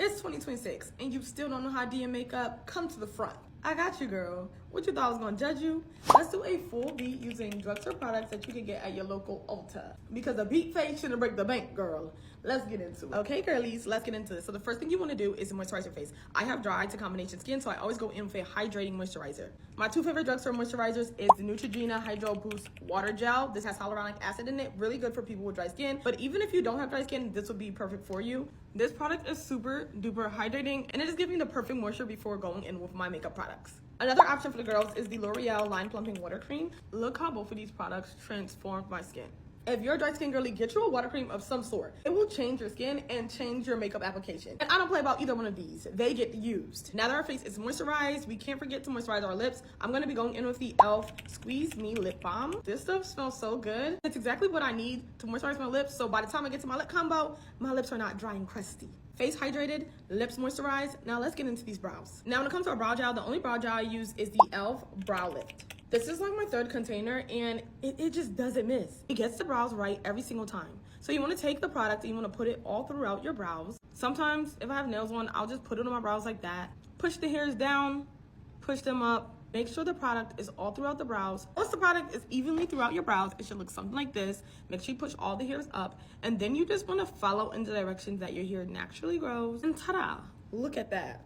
It's 2026 and you still don't know how to do your makeup? Come to the front. I got you, girl. What you thought I was gonna judge you? Let's do a full beat using drugstore products that you can get at your local Ulta. Because a beat face shouldn't break the bank, girl. Let's get into it. Okay, girlies, let's get into it. So the first thing you wanna do is moisturize your face. I have dry to combination skin, so I always go in with a hydrating moisturizer. My two favorite drugstore moisturizers is the Neutrogena Hydro Boost Water Gel. This has hyaluronic acid in it, really good for people with dry skin. But even if you don't have dry skin, this would be perfect for you. This product is super duper hydrating, and it is giving the perfect moisture before going in with my makeup products. Another option for the girls is the L'Oreal Line Plumping Water Cream. Look how both of these products transformed my skin. If you're a dry skin girly, get you a water cream of some sort. It will change your skin and change your makeup application. And I don't play about either one of these. They get used. Now that our face is moisturized, we can't forget to moisturize our lips. I'm gonna be going in with the e.l.f. Squeeze Me Lip Balm. This stuff smells so good. It's exactly what I need to moisturize my lips, so by the time I get to my lip combo, my lips are not dry and crusty. Face hydrated, lips moisturized. Now let's get into these brows. Now when it comes to our brow gel, the only brow gel I use is the e.l.f. Brow Lift. This is like my third container and it just doesn't miss. It gets the brows right every single time. So you want to take the product and you want to put it all throughout your brows. Sometimes if I have nails on, I'll just put it on my brows like that. Push the hairs down, push them up. Make sure the product is all throughout the brows. Once the product is evenly throughout your brows, it should look something like this. Make sure you push all the hairs up, and then you just want to follow in the direction that your hair naturally grows. And ta-da! Look at that.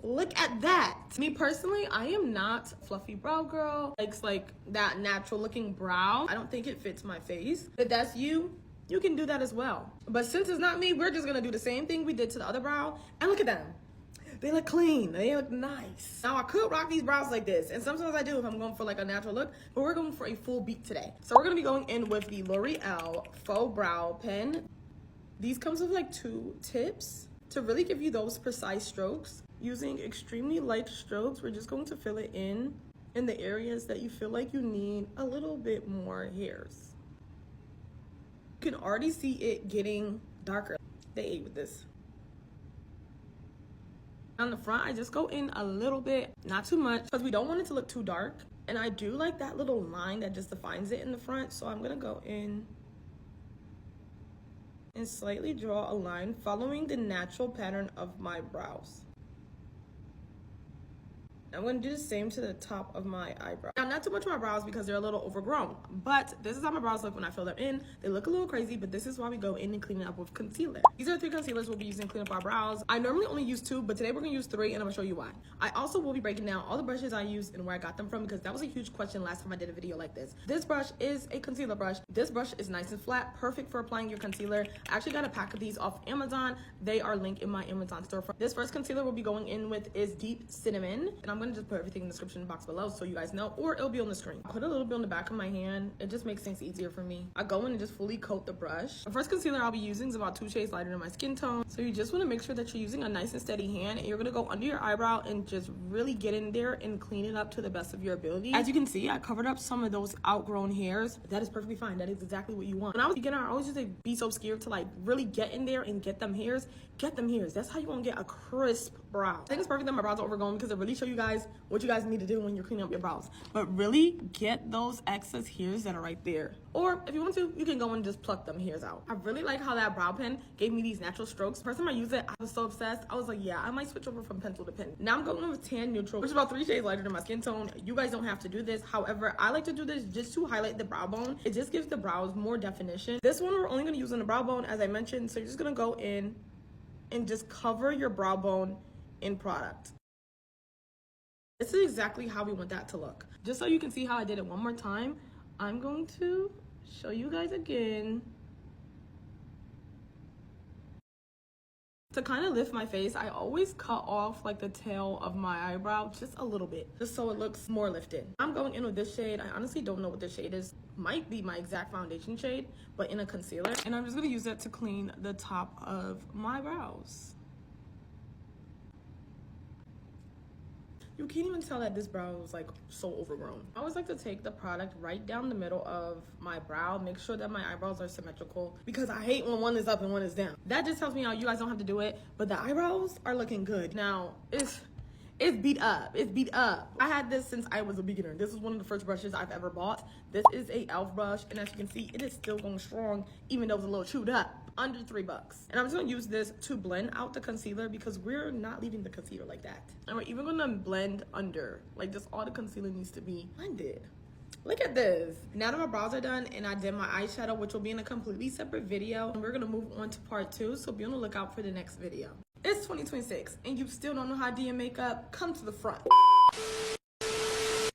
Look at that. Me personally, I am not a fluffy brow girl. It's like that natural looking brow. I don't think it fits my face. If that's you, you can do that as well. But since it's not me, we're just gonna do the same thing we did to the other brow. And look at them. They look clean, they look nice. Now I could rock these brows like this, and sometimes I do if I'm going for like a natural look, but we're going for a full beat today. So we're gonna be going in with the L'Oreal Faux Brow Pen. These comes with like 2 tips to really give you those precise strokes. Using extremely light strokes, we're just going to fill it in the areas that you feel like you need a little bit more hairs. You can already see it getting darker. They ate with this. On the front, I just go in a little bit, not too much, because we don't want it to look too dark. And I do like that little line that just defines it in the front, so I'm gonna go in and slightly draw a line following the natural pattern of my brows. I'm gonna do the same to the top of my eyebrow. Now, not too much of my brows because they're a little overgrown, but this is how my brows look when I fill them in. They look a little crazy, but this is why we go in and clean it up with concealer. These are the 3 concealers we'll be using to clean up our brows. I normally only use 2, but today we're gonna use 3, and I'm gonna show you why. I also will be breaking down all the brushes I use and where I got them from, because that was a huge question last time I did a video like this. This brush is a concealer brush. This brush is nice and flat, perfect for applying your concealer. I actually got a pack of these off Amazon. They are linked in my Amazon storefront. This first concealer we'll be going in with is Deep Cinnamon, and I'm gonna just put everything in the description box below so you guys know, or it'll be on the screen. I put a little bit on the back of my hand. It just makes things easier for me. I go in and just fully coat the brush. The first concealer I'll be using is about 2 shades lighter than my skin tone, so you just want to make sure that you're using a nice and steady hand, and you're going to go under your eyebrow and just really get in there and clean it up to the best of your ability. As you can see, I covered up some of those outgrown hairs. That is perfectly fine. That is exactly what you want. When I was a beginner, I always used to be so scared to like really get in there and get them hairs. Get them hairs. That's how you want to get a crisp brow. I think it's perfect that my brows are overgrown because it really show you guys what you guys need to do when you're cleaning up your brows. But really get those excess hairs that are right there. Or if you want to, you can go and just pluck them hairs out. I really like how that brow pen gave me these natural strokes. The first time I used it, I was so obsessed. I was like, yeah, I might switch over from pencil to pen. Now I'm going with Tan Neutral, which is about 3 shades lighter than my skin tone. You guys don't have to do this. However, I like to do this just to highlight the brow bone. It just gives the brows more definition. This one we're only going to use on the brow bone, as I mentioned. So you're just going to go in and just cover your brow bone in product. This is exactly how we want that to look. Just so you can see how I did it one more time, I'm going to show you guys again. To kind of lift my face, I always cut off like the tail of my eyebrow just a little bit, just so it looks more lifted. I'm going in with this shade. I honestly don't know what this shade is. Might be my exact foundation shade, but in a concealer. And I'm just gonna use that to clean the top of my brows. You can't even tell that this brow was like so overgrown. I always like to take the product right down the middle of my brow, make sure that my eyebrows are symmetrical, because I hate when one is up and one is down. That just helps me out. You guys don't have to do it, but the eyebrows are looking good. Now, it's beat up. It's beat up. I had this since I was a beginner. This is one of the first brushes I've ever bought. This is a e.l.f. brush, and as you can see, it is still going strong, even though it's a little chewed up. under $3. And I'm just gonna use this to blend out the concealer because we're not leaving the concealer like that. And we're even gonna blend under, like just all the concealer needs to be blended. Look at this. Now that my brows are done and I did my eyeshadow, which will be in a completely separate video, and we're gonna move on to part 2, so be on the lookout for the next video. It's 2026 and you still don't know how to do your makeup? Come to the front.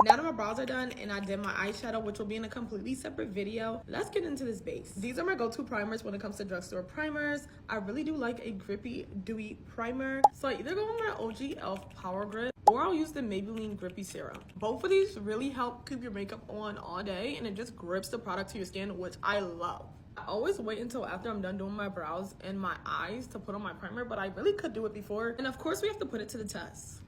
Now that my brows are done and I did my eyeshadow, which will be in a completely separate video, let's get into this base. These are my go-to primers when it comes to drugstore primers. I really do like a grippy, dewy primer. So I either go with my OG e.l.f. Power Grip or I'll use the Maybelline Grippy Serum. Both of these really help keep your makeup on all day and it just grips the product to your skin, which I love. I always wait until after I'm done doing my brows and my eyes to put on my primer, but I really could do it before. And of course we have to put it to the test.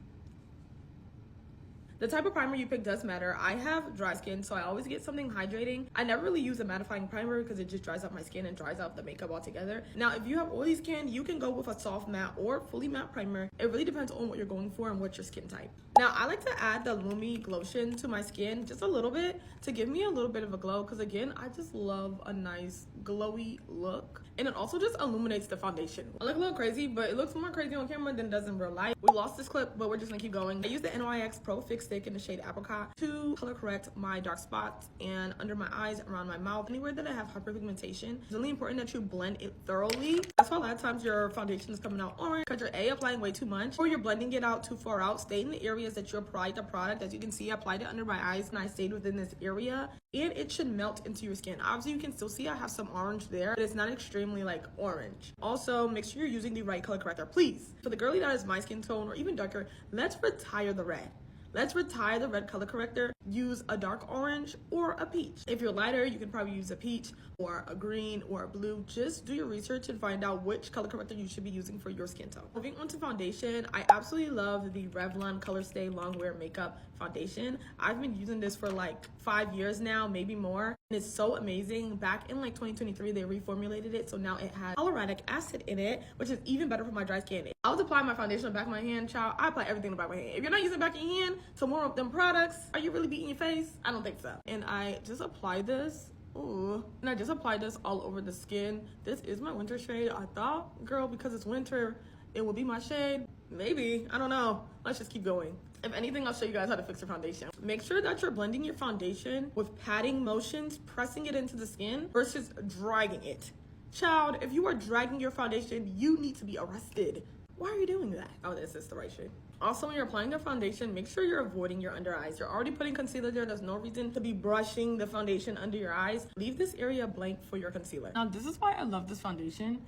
The type of primer you pick does matter. I have dry skin, so I always get something hydrating. I never really use a mattifying primer because it just dries out my skin and dries out the makeup altogether. Now, if you have oily skin, you can go with a soft matte or fully matte primer. It really depends on what you're going for and what's your skin type. Now, I like to add the Lumi Glotion to my skin just a little bit to give me a little bit of a glow because, again, I just love a nice glowy look. And it also just illuminates the foundation. I look a little crazy, but it looks more crazy on camera than it does in real life. We lost this clip, but we're just gonna keep going. I use the NYX Pro Fix Stick in the shade Apricot to color correct my dark spots and under my eyes, around my mouth, anywhere that I have hyperpigmentation. It's really important that you blend it thoroughly. That's why a lot of times your foundation is coming out orange because you're A, applying way too much, or you're blending it out too far out. Stay in the areas that you applied the product. As you can see, I applied it under my eyes and I stayed within this area, and it should melt into your skin. Obviously, you can still see I have some orange there, but it's not extremely like orange. Also, make sure you're using the right color corrector, please. For the girly that is my skin tone or even darker, let's retire the red. Let's retire the red color corrector. Use a dark orange or a peach. If you're lighter, you can probably use a peach or a green or a blue. Just do your research and find out which color corrector you should be using for your skin tone. Moving on to foundation, I absolutely love the Revlon Color Stay Longwear Makeup Foundation. I've been using this for like 5 years now, maybe more. And it's so amazing. Back in like 2023, they reformulated it, so now it has hyaluronic acid in it, which is even better for my dry skin. I was applying my foundation on the back of my hand, child. I apply everything on the back of my hand. If you're not using the back of your hand to warm up them products, are you really beating your face? I don't think so. And I just applied this. Ooh. And I just applied this all over the skin. This is my winter shade. I thought, girl, because it's winter, it will be my shade. Maybe, I don't know. Let's just keep going. If anything, I'll show you guys how to fix your foundation. Make sure that you're blending your foundation with patting motions, pressing it into the skin versus dragging it. Child, if you are dragging your foundation, you need to be arrested. Why are you doing that? Oh, this is the right shade. Also, when you're applying the foundation, make sure you're avoiding your under eyes. You're already putting concealer there. There's no reason to be brushing the foundation under your eyes. Leave this area blank for your concealer. Now, this is why I love this foundation.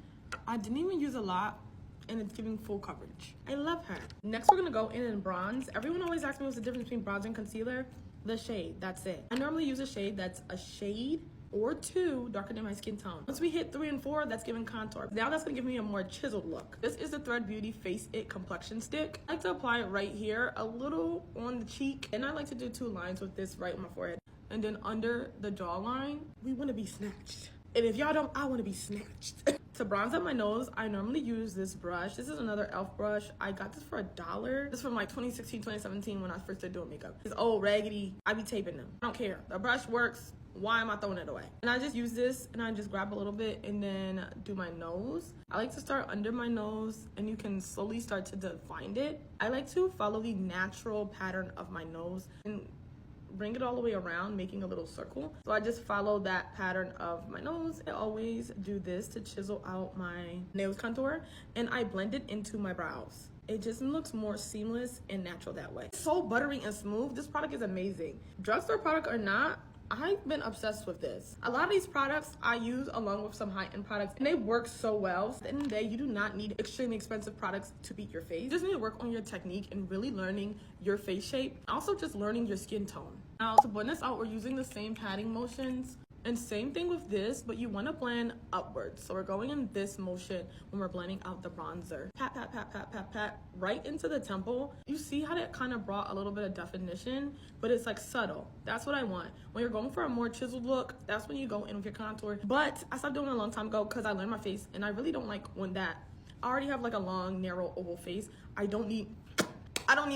I didn't even use a lot, and it's giving full coverage. I love her. Next, we're gonna go in and bronze. Everyone always asks me what's the difference between bronze and concealer. The shade, that's it. I normally use a shade that's a shade or two darker than my skin tone. Once we hit 3 and 4, that's giving contour. Now that's gonna give me a more chiseled look. This is the Thread Beauty Face It Complexion Stick. I like to apply it right here, a little on the cheek, and I like to do 2 lines with this right on my forehead. And then under the jawline, we wanna be snatched. And if y'all don't, I wanna be snatched. To bronze up my nose, I normally use this brush. This is another e.l.f. brush. I got this for $1. This is from like 2016, 2017 when I first started doing makeup. It's old, raggedy. I be taping them. I don't care. The brush works. Why am I throwing it away? And I just use this and I just grab a little bit and then do my nose. I like to start under my nose and you can slowly start to define it. I like to follow the natural pattern of my nose and bring it all the way around, making a little circle. So I just follow that pattern of my nose. I always do this to chisel out my nose contour and I blend it into my brows. It just looks more seamless and natural that way. So buttery and smooth. This product is amazing. Drugstore product or not, I've been obsessed with this. A lot of these products I use along with some high-end products and they work so well. At the end of the day, you do not need extremely expensive products to beat your face. You just need to work on your technique and really learning your face shape. Also just learning your skin tone. Now to blend this out, we're using the same patting motions. And same thing with this, but you want to blend upwards. So we're going in this motion when we're blending out the bronzer. Pat, pat, pat, pat, pat, pat, right into the temple. You see how that kind of brought a little bit of definition, but it's like subtle. That's what I want. When you're going for a more chiseled look, that's when you go in with your contour. But I stopped doing it a long time ago because I learned my face and I really don't like when that. I already have like a long, narrow, oval face. I don't need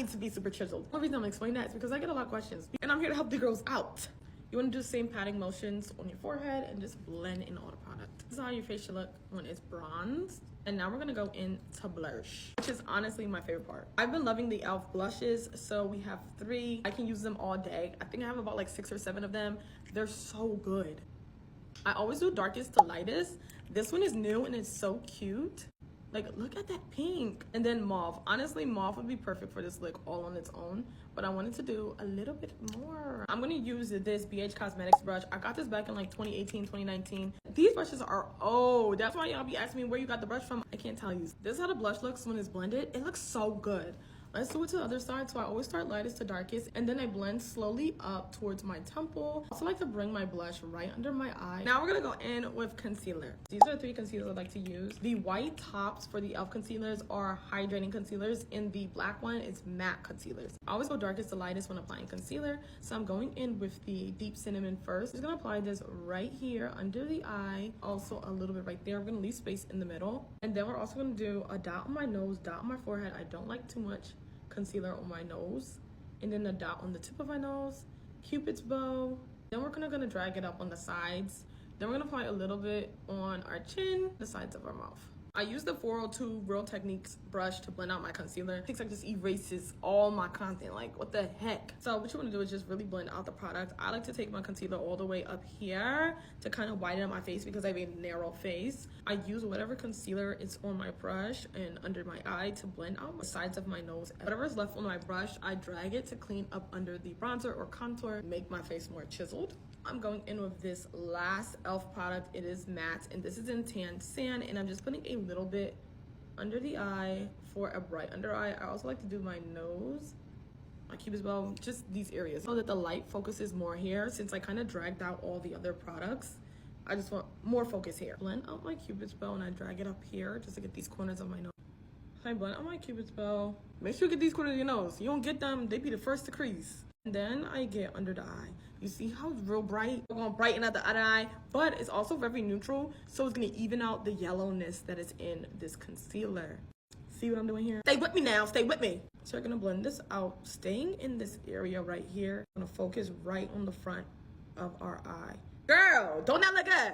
to be super chiseled. The only reason I'm explaining that is because I get a lot of questions and I'm here to help the girls out. You want to do the same patting motions on your forehead and just blend in all the product. This is how your face should look when it's bronzed. And now we're gonna go into blush, which is honestly my favorite part. I've been loving the e.l.f. blushes, so we have 3. I can use them all day. I think I have about like 6 or 7 of them. They're so good. I always do darkest to lightest. This one is new and it's so cute. Like, look at that pink. And then mauve. Honestly, mauve would be perfect for this look all on its own, but I wanted to do a little bit more. I'm gonna use this BH Cosmetics brush. I got this back in like 2018, 2019. These brushes are old. That's why y'all be asking me where you got the brush from. I can't tell you. This is how the blush looks when it's blended. It looks so good. Let's do it to the other side. So I always start lightest to darkest, and then I blend slowly up towards my temple. I also like to bring my blush right under my eye. Now we're gonna go in with concealer. These are the 3 concealers I like to use. The white tops for the e.l.f. concealers are hydrating concealers, and the black one is matte concealers. I always go darkest to lightest when applying concealer. So I'm going in with the deep cinnamon first. I'm just gonna apply this right here under the eye, also a little bit right there. We're gonna leave space in the middle. And then we're also gonna do a dot on my nose, dot on my forehead. I don't like too much concealer on my nose, and then a dot on the tip of my nose, Cupid's bow. Then we're gonna drag it up on the sides. Then we're gonna apply a little bit on our chin, the sides of our mouth. I use the 402 Real Techniques brush to blend out my concealer. It looks like this erases all my content. Like, what the heck? So what you want to do is just really blend out the product. I like to take my concealer all the way up here to kind of widen up my face because I have a narrow face. I use whatever concealer is on my brush and under my eye to blend out the sides of my nose. Whatever is left on my brush, I drag it to clean up under the bronzer or contour, make my face more chiseled. I'm going in with this last e.l.f. product. It is matte, and this is in Tan Sand, and I'm just putting a little bit under the eye for a bright under eye. I also like to do my nose, my Cupid's bow, just these areas, so that the light focuses more here. Since I kind of dragged out all the other products, I just want more focus here. Blend out my Cupid's bow, and I drag it up here just to get these corners of my nose. I blend out my Cupid's bow. Make sure you get these corners of your nose. You don't get them, they be the first to crease. And then I get under the eye. You see how it's real bright? We're gonna brighten out the other eye, but it's also very neutral, so it's gonna even out the yellowness that is in this concealer. See what I'm doing here? Stay with me now, stay with me. So we're gonna blend this out, staying in this area right here. I'm gonna focus right on the front of our eye. Girl, don't that look good?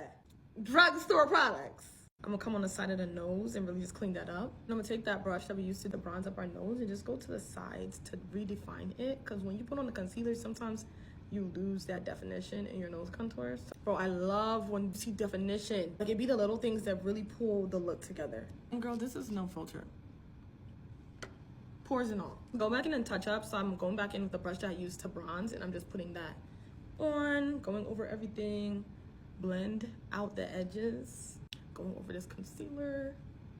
Drugstore products. I'm gonna come on the side of the nose and really just clean that up. And I'm gonna take that brush that we used to bronze up our nose and just go to the sides to redefine it. Because when you put on the concealer, sometimes you lose that definition in your nose contours. Bro, I love when you see definition. Like, it be the little things that really pull the look together. And girl, this is no filter. Pores and all. Go back in and touch up. So I'm going back in with the brush that I used to bronze, and I'm just putting that on, going over everything, blend out the edges, going over this concealer.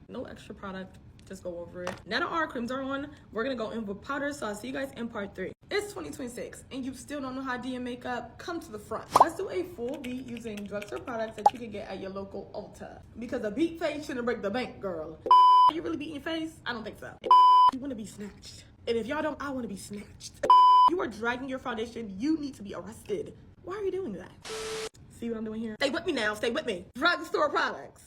No extra product, just go over it. Now that our creams are on, we're gonna go in with powder. So I'll see you guys in part 3. It's 2026 and you still don't know how to do your makeup? Come to the front. Let's do a full beat using drugstore products that you can get at your local Ulta. Because a beat face shouldn't break the bank, girl. Are you really beating your face? I don't think so. You wanna be snatched. And if y'all don't, I wanna be snatched. You are dragging your foundation, you need to be arrested. Why are you doing that? See what I'm doing here? Stay with me now, stay with me. Drugstore products.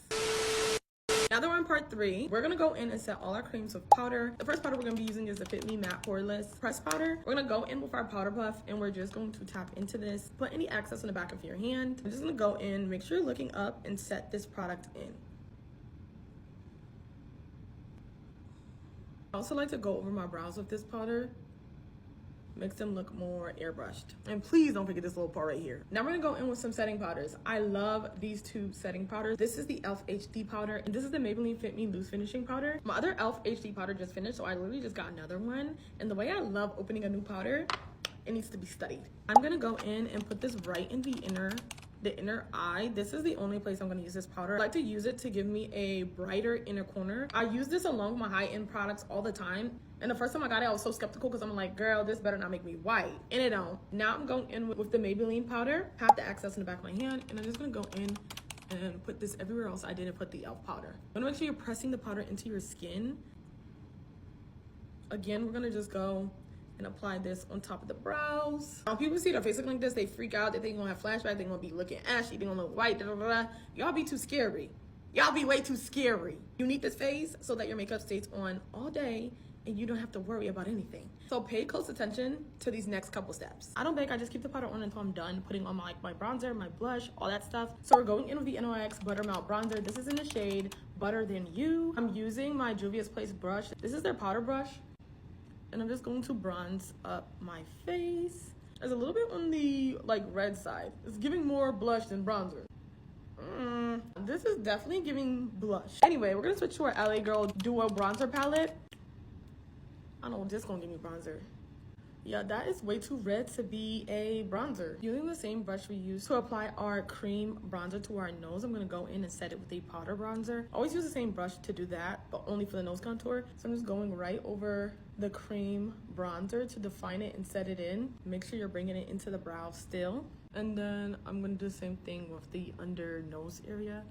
Now that we're in part 3, we're gonna go in and set all our creams with powder. The first powder we're gonna be using is the Fit Me Matte Poreless Pressed Powder. We're gonna go in with our powder puff and we're just going to tap into this. Put any excess in the back of your hand. I'm just gonna go in, make sure you're looking up and set this product in. I also like to go over my brows with this powder. Makes them look more airbrushed. And please don't forget this little part right here. Now we're gonna go in with some setting powders. I love these 2 setting powders. This is the e.l.f. HD powder, and this is the Maybelline Fit Me Loose Finishing Powder. My other e.l.f. HD powder just finished, so I literally just got another one. And the way I love opening a new powder, it needs to be studied. I'm gonna go in and put this right in the inner eye. This is the only place I'm gonna use this powder. I like to use it to give me a brighter inner corner. I use this along with my high-end products all the time. And the first time I got it, I was so skeptical because I'm like, girl, this better not make me white. And it don't. Now I'm going in with the Maybelline powder. Pat the excess in the back of my hand. And I'm just gonna go in and put this everywhere else I didn't put the e.l.f. powder. I'm gonna make sure you're pressing the powder into your skin. Again, we're gonna just go and apply this on top of the brows. When people see their face looking like this, they freak out. They think they're gonna have flashbacks. They're gonna be looking ashy. They're gonna look white. Da, da, da, da. Y'all be too scary. Y'all be way too scary. You need this face so that your makeup stays on all day and you don't have to worry about anything. So pay close attention to these next couple steps. I don't bake, I just keep the powder on until I'm done putting on my bronzer, my blush, all that stuff. So we're going in with the NYX Buttermelt Bronzer. This is in the shade Butter Than You. I'm using my Juvia's Place brush. This is their powder brush. And I'm just going to bronze up my face. There's a little bit on the like red side. It's giving more blush than bronzer. This is definitely giving blush. Anyway, we're gonna switch to our LA Girl Duo Bronzer Palette. I don't know, this gonna give me bronzer. Yeah, that is way too red to be a bronzer. Using the same brush we used to apply our cream bronzer to our nose, I'm gonna go in and set it with a powder bronzer. Always use the same brush to do that, but only for the nose contour. So I'm just going right over the cream bronzer to define it and set it in. Make sure you're bringing it into the brow still. And then I'm gonna do the same thing with the under nose area.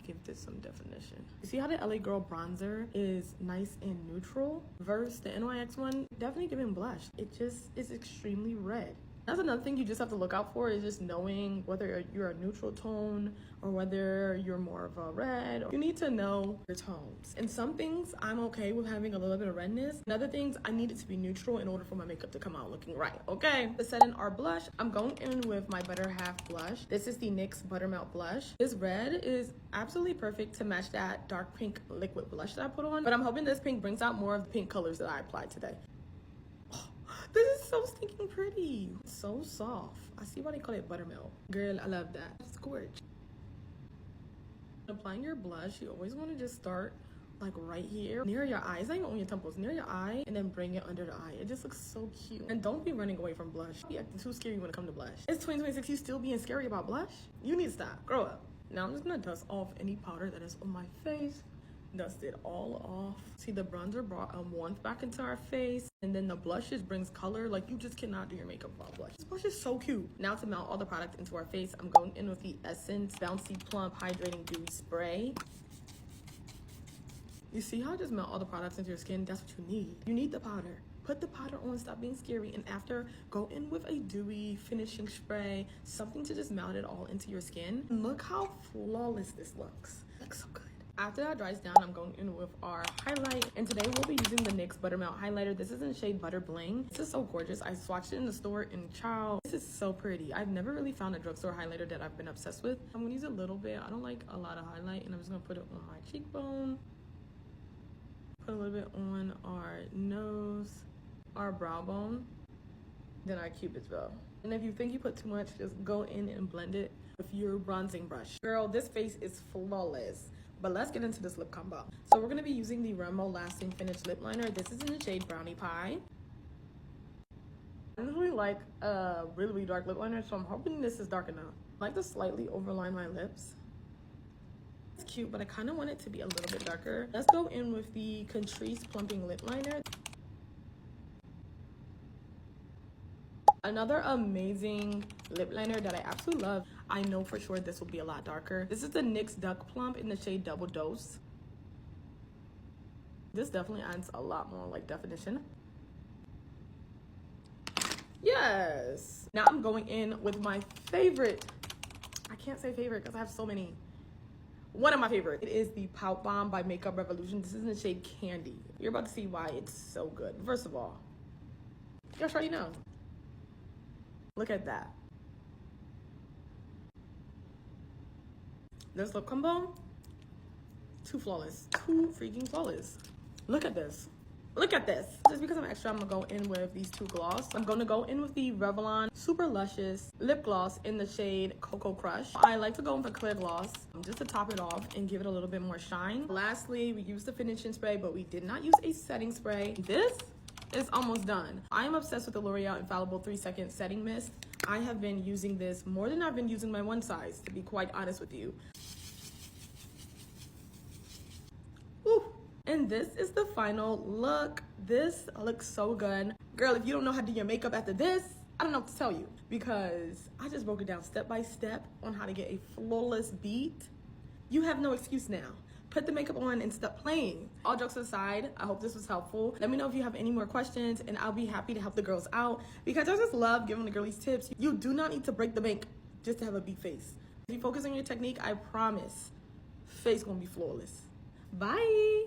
Give this some definition. You see how the LA Girl bronzer is nice and neutral versus the NYX one? Definitely giving blush. It just is extremely red. That's another thing you just have to look out for, is just knowing whether you're a neutral tone or whether you're more of a red. You need to know your tones. And some things I'm okay with having a little bit of redness. And other things I need it to be neutral in order for my makeup to come out looking right, okay? To set in our blush, I'm going in with my Butter Half blush. This is the NYX Buttermelt blush. This red is absolutely perfect to match that dark pink liquid blush that I put on. But I'm hoping this pink brings out more of the pink colors that I applied today. This is so stinking pretty. So soft. I see why they call it buttermilk. Girl, I love that. It's gorgeous. Applying your blush, you always want to just start like right here near your eyes, not even on your temples, near your eye, and then bring it under the eye. It just looks so cute. And don't be running away from blush. Be acting too scary when it comes to blush. It's 2026, you still being scary about blush? You need to stop. Grow up. Now I'm just gonna dust off any powder that is on my face. Dust it all off. See, the bronzer brought warmth back into our face, and then the blush just brings color. Like, you just cannot do your makeup without blush. This blush is so cute. Now to melt all the product into our face, I'm going in with the Essence Bouncy Plump Hydrating Dewy Spray. You see how I just melt all the products into your skin? That's what you need. You need the powder. Put the powder on, stop being scary, and after, go in with a dewy finishing spray, something to just melt it all into your skin. Look how flawless this looks. It looks so good. After that dries down, I'm going in with our highlight, and today we'll be using the NYX Buttermelt highlighter. This is in the shade Butter Bling. This is so gorgeous. I swatched it in the store, and child, this is so pretty. I've never really found a drugstore highlighter that I've been obsessed with. I'm gonna use a little bit. I don't like a lot of highlight, and I'm just gonna put it on my cheekbone, put a little bit on our nose, our brow bone, then our cupid's bow. And if you think you put too much, just go in and blend it with your bronzing brush. Girl, this face is flawless. But let's get into this lip combo. So we're gonna be using the Remo Lasting Finish Lip Liner. This is in the shade Brownie Pie. I really like a really dark lip liner, so I'm hoping this is dark enough. I like to slightly overline my lips. It's cute, but I kind of want it to be a little bit darker. Let's go in with the Catrice Plumping Lip Liner. Another amazing lip liner that I absolutely love. I know for sure this will be a lot darker. This is the NYX Duck Plump in the shade Double Dose. This definitely adds a lot more like definition. Yes. Now I'm going in with my favorite. I can't say favorite because I have so many. One of my favorites. It is the Pout Bomb by Makeup Revolution. This is in the shade Candy. You're about to see why it's so good. First of all, you guys already know. Look at that. This lip combo, too flawless. Too freaking flawless. Look at this. Look at this. Just because I'm extra, I'm gonna go in with these two gloss. I'm gonna go in with the Revlon Super Luscious Lip Gloss in the shade Cocoa Crush. I like to go in for clear gloss just to top it off and give it a little bit more shine. Lastly, we used the finishing spray, but we did not use a setting spray. This is almost done. I am obsessed with the L'Oreal Infallible 3-Second Setting Mist. I have been using this more than I've been using my one size, to be quite honest with you. Woo. And this is the final look. This looks so good. Girl, if you don't know how to do your makeup after this, I don't know what to tell you, because I just broke it down step by step on how to get a flawless beat. You have no excuse now. Put the makeup on and stop playing. All jokes aside, I hope this was helpful. Let me know if you have any more questions, and I'll be happy to help the girls out, because I just love giving the girlies tips. You do not need to break the bank just to have a beat face. If you focus on your technique, I promise, face gonna be flawless. Bye.